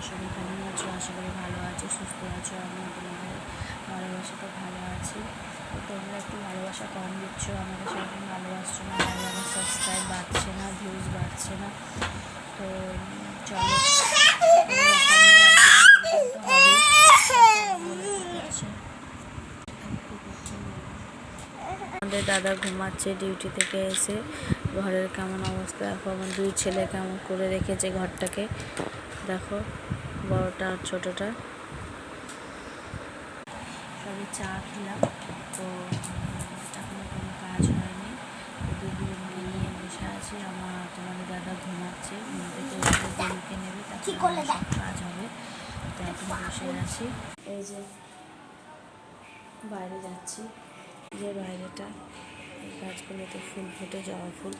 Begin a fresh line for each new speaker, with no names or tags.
সবাই কেমন আছো? আশা করি ভালো আছো, সুস্থ আছো। আমিও তোমাদের ভালোবাসাতে ভালো আছি। তো তোমরা একটু ভালোবাসা কম দিচ্ছ, আমাকে সেরকম ভালোবাসছো না, আর আমার সাবস্ক্রাইব বাড়ছে না, ভিউজ বাড়ছে না। তো চলো, আমাদের দাদা ঘুমাচ্ছে ডিউটি থেকে এসে। ঘরের কেমন অবস্থা দেখো, আমার দুই ছেলে কেমন করে রেখেছে ঘরটাকে, দেখো বড়টা আর ছোটটা। সবে চা খেলাম, তো এখনো কোনো কাজ হয়নি। গরুকে নিয়ে বসে আছি। তোমাদের দাদা ঘুমাচ্ছে, ঘুম থেকে উঠলে গরুকে নেবে, তারপরে সব কাজ হবে। তো এখন বসে আছি। এই যে বাইরে যাচ্ছি, যে বাইরেটা এই গাছগুলোতে ফুল ফুটে, জবা ফুল।